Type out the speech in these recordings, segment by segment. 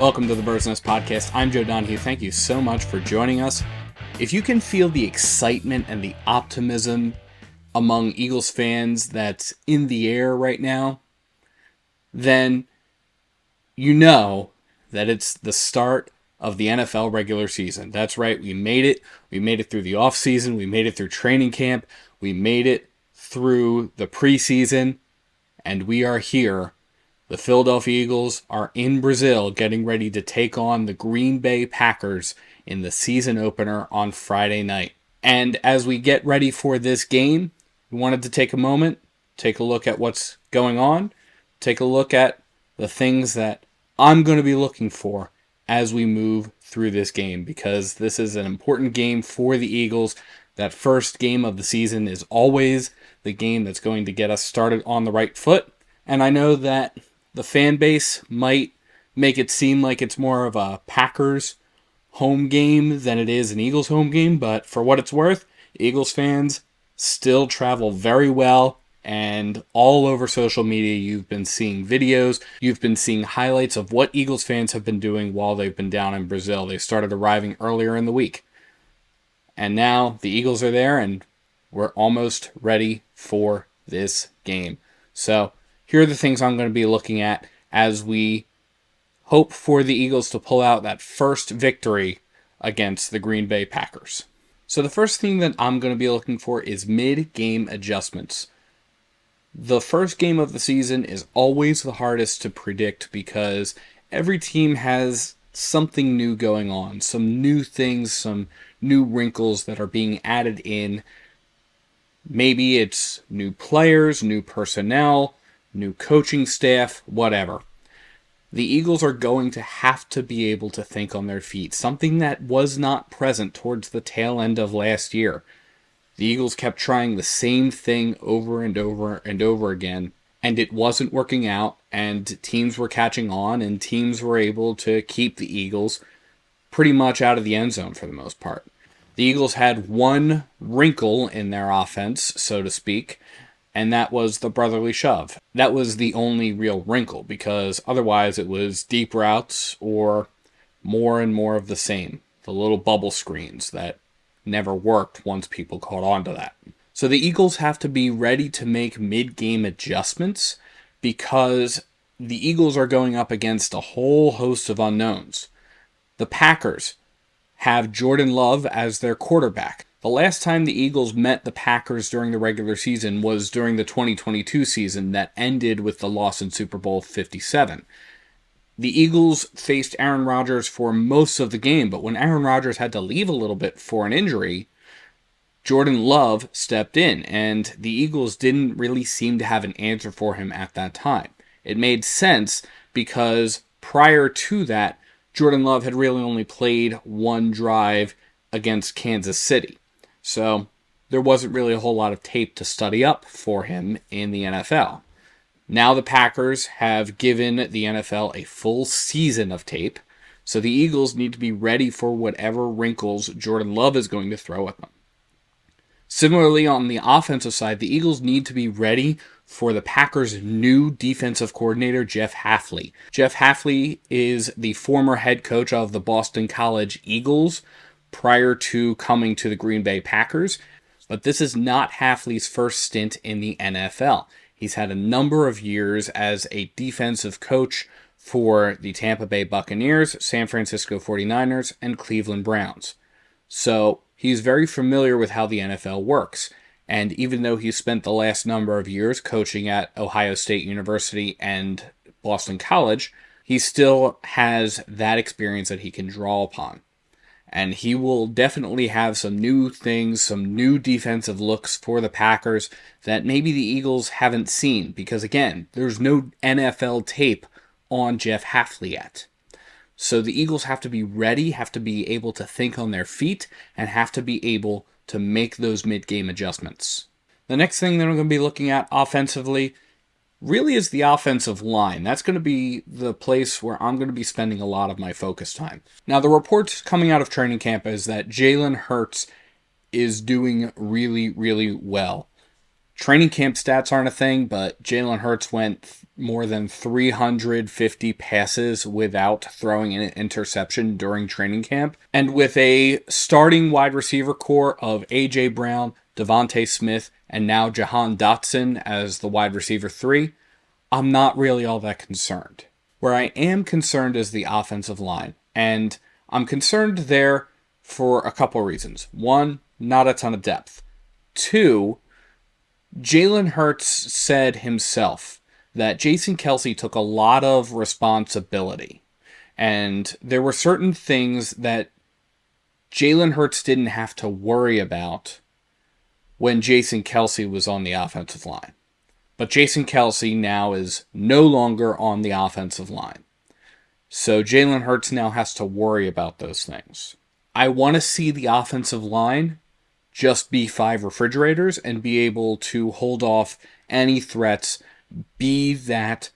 Welcome to the Bird's Nest Podcast. I'm Joe Donahue. Thank you so much for joining us. If you can feel the excitement and the optimism among Eagles fans that's in the air right now, then you know that it's the start of the NFL regular season. That's right, we made it. We made it through the offseason. We made it through training camp. We made it through the preseason. And we are here. The Philadelphia Eagles are in Brazil getting ready to take on the Green Bay Packers in the season opener on Friday night. And as we get ready for this game, we wanted to take a moment, take a look at what's going on, take a look at the things that I'm going to be looking for as we move through this game, because this is an important game for the Eagles. That first game of the season is always the game that's going to get us started on the right foot. And I know that the fan base might make it seem like it's more of a Packers home game than it is an Eagles home game, but for what it's worth, Eagles fans still travel very well, and all over social media you've been seeing videos, you've been seeing highlights of what Eagles fans have been doing while they've been down in Brazil. They started arriving earlier in the week, and now the Eagles are there, and we're almost ready for this game. So here are the things I'm going to be looking at as we hope for the Eagles to pull out that first victory against the Green Bay Packers. So the first thing that I'm going to be looking for is mid-game adjustments. The first game of the season is always the hardest to predict because every team has something new going on, some new things, some new wrinkles that are being added in. Maybe it's new players, new personnel, new coaching staff, whatever. The Eagles are going to have to be able to think on their feet, something that was not present towards the tail end of last year. The Eagles kept trying the same thing over and over and over again, and it wasn't working out, and teams were catching on, and teams were able to keep the Eagles pretty much out of the end zone for the most part. The Eagles had one wrinkle in their offense, so to speak, and that was the brotherly shove. That was the only real wrinkle, because otherwise it was deep routes or more and more of the same. The little bubble screens that never worked once people caught on to that. So the Eagles have to be ready to make mid-game adjustments because the Eagles are going up against a whole host of unknowns. The Packers have Jordan Love as their quarterback. The last time the Eagles met the Packers during the regular season was during the 2022 season that ended with the loss in Super Bowl 57. The Eagles faced Aaron Rodgers for most of the game, but when Aaron Rodgers had to leave a little bit for an injury, Jordan Love stepped in, and the Eagles didn't really seem to have an answer for him at that time. It made sense because prior to that, Jordan Love had really only played one drive against Kansas City. So there wasn't really a whole lot of tape to study up for him in the NFL. Now the Packers have given the NFL a full season of tape, so the Eagles need to be ready for whatever wrinkles Jordan Love is going to throw at them. Similarly, on the offensive side, the Eagles need to be ready for the Packers' new defensive coordinator, Jeff Hafley. Jeff Hafley is the former head coach of the Boston College Eagles prior to coming to the Green Bay Packers, but this is not Hafley's first stint in the NFL. He's had a number of years as a defensive coach for the Tampa Bay Buccaneers, San Francisco 49ers, and Cleveland Browns. So he's very familiar with how the NFL works. And even though he's spent the last number of years coaching at Ohio State University and Boston College, he still has that experience that he can draw upon. And he will definitely have some new things, some new defensive looks for the Packers that maybe the Eagles haven't seen. Because again, there's no NFL tape on Jeff Hafley yet. So the Eagles have to be ready, have to be able to think on their feet, and have to be able to make those mid-game adjustments. The next thing that I'm going to be looking at offensively really is the offensive line. That's going to be the place where I'm going to be spending a lot of my focus time. Now, the reports coming out of training camp is that Jalen Hurts is doing really, really well. Training camp stats aren't a thing, but Jalen Hurts went more than 350 passes without throwing an interception during training camp. And with a starting wide receiver core of A.J. Brown, Devontae Smith, and now Jahan Dotson as the wide receiver 3, I'm not really all that concerned. Where I am concerned is the offensive line. And I'm concerned there for a couple reasons. One, not a ton of depth. Two, Jalen Hurts said himself that Jason Kelce took a lot of responsibility. And there were certain things that Jalen Hurts didn't have to worry about when Jason Kelce was on the offensive line. But Jason Kelce now is no longer on the offensive line. So Jalen Hurts now has to worry about those things. I want to see the offensive line just be 5 refrigerators and be able to hold off any threats, be that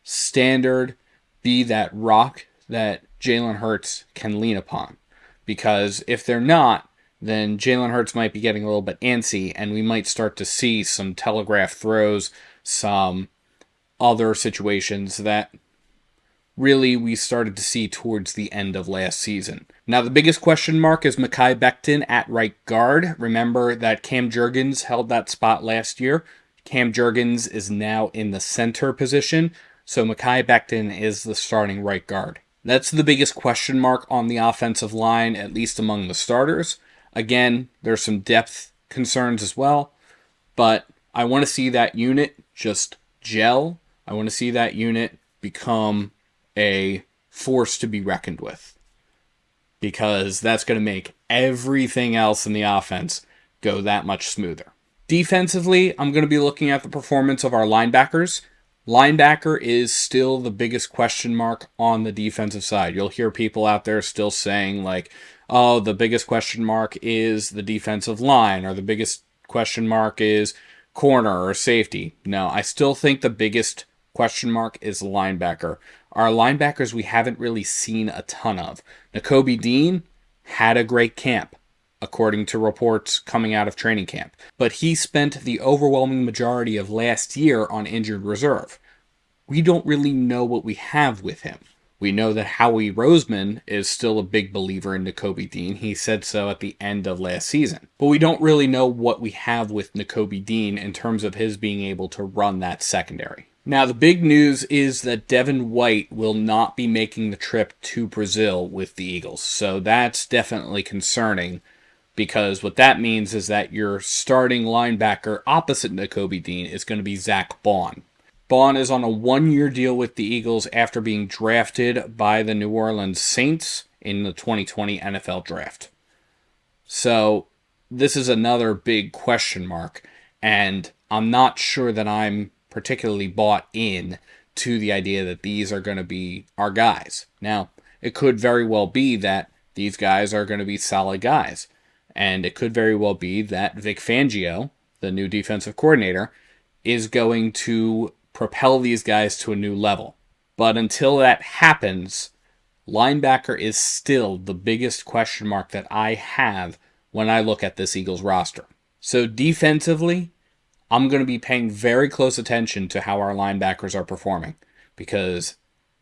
standard, be that rock that Jalen Hurts can lean upon. Because if they're not, then Jalen Hurts might be getting a little bit antsy, and we might start to see some telegraph throws, some other situations that really we started to see towards the end of last season. Now, the biggest question mark is Mekhi Becton at right guard. Remember that Cam Jurgens held that spot last year. Cam Jurgens is now in the center position, so Mekhi Becton is the starting right guard. That's the biggest question mark on the offensive line, at least among the starters. Again, there's some depth concerns as well, but I want to see that unit just gel. I want to see that unit become a force to be reckoned with, because that's going to make everything else in the offense go that much smoother. Defensively, I'm going to be looking at the performance of our linebackers. Linebacker is still the biggest question mark on the defensive side. You'll hear people out there still saying like, oh, the biggest question mark is the defensive line, or the biggest question mark is corner or safety. No, I still think the biggest question mark is linebacker. Our linebackers we haven't really seen a ton of. Nakobe Dean had a great camp, according to reports coming out of training camp. But he spent the overwhelming majority of last year on injured reserve. We don't really know what we have with him. We know that Howie Roseman is still a big believer in Nakobe Dean. He said so at the end of last season. But we don't really know what we have with Nakobe Dean in terms of his being able to run that secondary. Now, the big news is that Devin White will not be making the trip to Brazil with the Eagles. So that's definitely concerning, because what that means is that your starting linebacker opposite Nakobe Dean is going to be Zach Baun. Baun is on a 1-year deal with the Eagles after being drafted by the New Orleans Saints in the 2020 NFL Draft. So this is another big question mark, and I'm not sure that I'm particularly bought in to the idea that these are going to be our guys. Now, it could very well be that these guys are going to be solid guys, and it could very well be that Vic Fangio, the new defensive coordinator, is going to propel these guys to a new level. But until that happens, linebacker is still the biggest question mark that I have when I look at this Eagles roster. So defensively, I'm going to be paying very close attention to how our linebackers are performing, because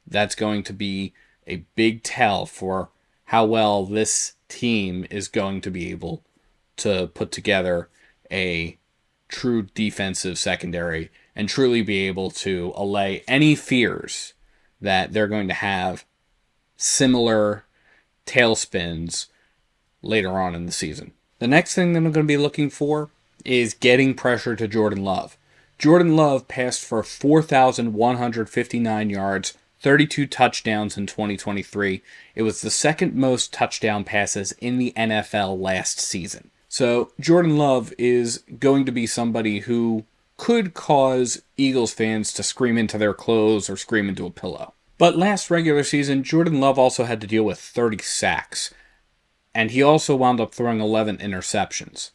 that's going to be a big tell for how well this team is going to be able to put together a true defensive secondary and truly be able to allay any fears that they're going to have similar tailspins later on in the season. The next thing that I'm going to be looking for is getting pressure to Jordan Love. Jordan Love passed for 4,159 yards, 32 touchdowns in 2023. It was the second most touchdown passes in the NFL last season. So Jordan Love is going to be somebody who could cause Eagles fans to scream into their clothes or scream into a pillow. But last regular season, Jordan Love also had to deal with 30 sacks, and he also wound up throwing 11 interceptions.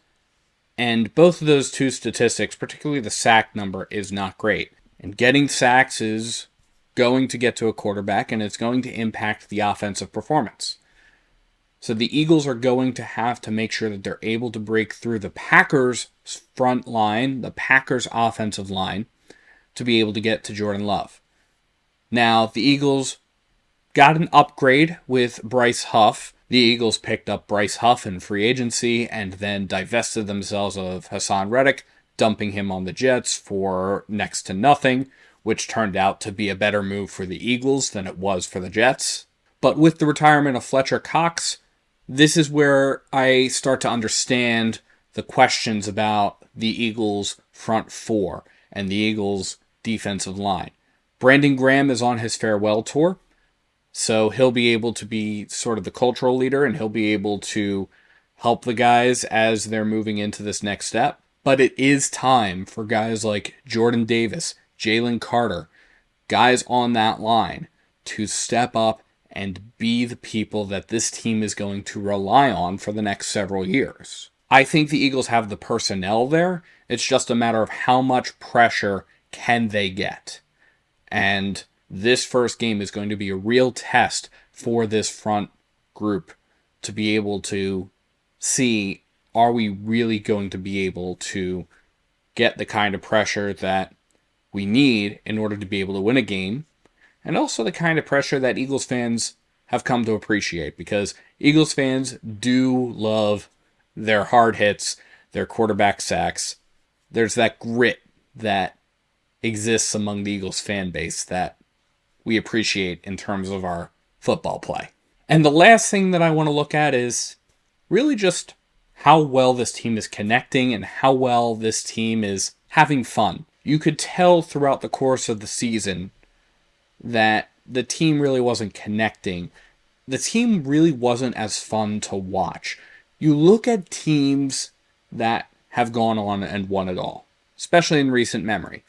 And both of those two statistics, particularly the sack number, is not great. And getting sacks is going to get to a quarterback, and it's going to impact the offensive performance. So the Eagles are going to have to make sure that they're able to break through the Packers' front line, the Packers' offensive line, to be able to get to Jordan Love. Now, the Eagles got an upgrade with Bryce Huff. The Eagles picked up Bryce Huff in free agency and then divested themselves of Hassan Reddick, dumping him on the Jets for next to nothing, which turned out to be a better move for the Eagles than it was for the Jets. But with the retirement of Fletcher Cox, this is where I start to understand the questions about the Eagles' front four and the Eagles' defensive line. Brandon Graham is on his farewell tour, so he'll be able to be sort of the cultural leader, and he'll be able to help the guys as they're moving into this next step. But it is time for guys like Jordan Davis, Jalen Carter, guys on that line to step up and be the people that this team is going to rely on for the next several years. I think the Eagles have the personnel there. It's just a matter of how much pressure can they get. And this first game is going to be a real test for this front group to be able to see, are we really going to be able to get the kind of pressure that we need in order to be able to win a game, and also the kind of pressure that Eagles fans have come to appreciate, because Eagles fans do love their hard hits, their quarterback sacks. There's that grit that exists among the Eagles fan base that we appreciate in terms of our football play. And the last thing that I want to look at is really just how well this team is connecting and how well this team is having fun. You could tell throughout the course of the season that the team really wasn't connecting. The team really wasn't as fun to watch. You look at teams that have gone on and won it all, especially in recent memory.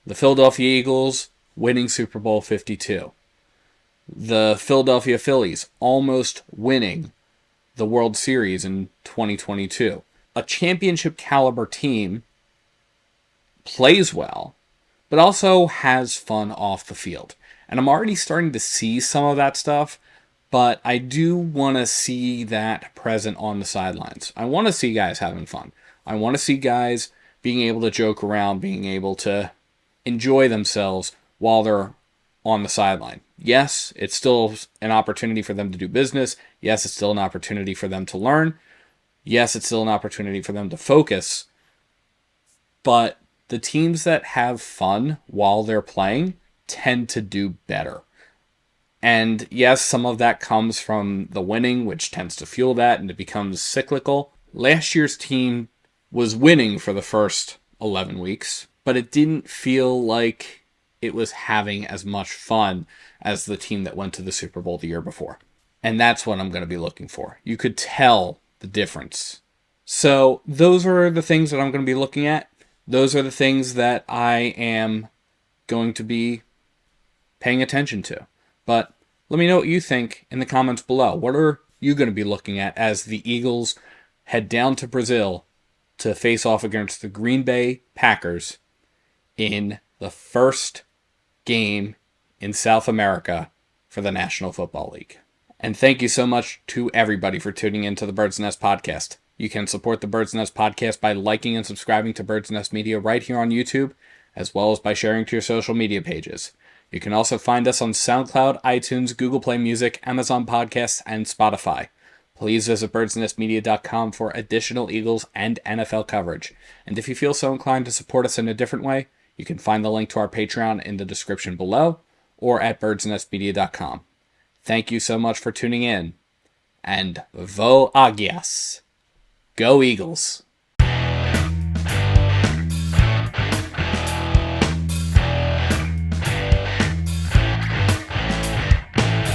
The Philadelphia Eagles winning Super Bowl 52. The Philadelphia Phillies almost winning the World Series in 2022. A championship caliber team plays well, but also has fun off the field. And I'm already starting to see some of that stuff, but I do want to see that present on the sidelines. I want to see guys having fun. I want to see guys being able to joke around, being able to enjoy themselves while they're on the sideline. Yes, it's still an opportunity for them to do business. Yes, it's still an opportunity for them to learn. Yes, it's still an opportunity for them to focus. But the teams that have fun while they're playing tend to do better. And yes, some of that comes from the winning, which tends to fuel that, and it becomes cyclical. Last year's team was winning for the first 11 weeks, but it didn't feel like it was having as much fun as the team that went to the Super Bowl the year before. And that's what I'm going to be looking for. You could tell the difference. So those are the things that I'm going to be looking at. Those are the things that I am going to be paying attention to. But let me know what you think in the comments below. What are you going to be looking at as the Eagles head down to Brazil to face off against the Green Bay Packers in the first game in South America for the National Football League? And thank you so much to everybody for tuning into the Bird's Nest Podcast. You can support the Bird's Nest Podcast by liking and subscribing to Bird's Nest Media right here on YouTube, as well as by sharing to your social media pages. You can also find us on SoundCloud, iTunes, Google Play Music, Amazon Podcasts, and Spotify. Please visit birdsnestmedia.com for additional Eagles and NFL coverage. And if you feel so inclined to support us in a different way, you can find the link to our Patreon in the description below or at birdsnestmedia.com. Thank you so much for tuning in, and Vo Agias. Go Eagles!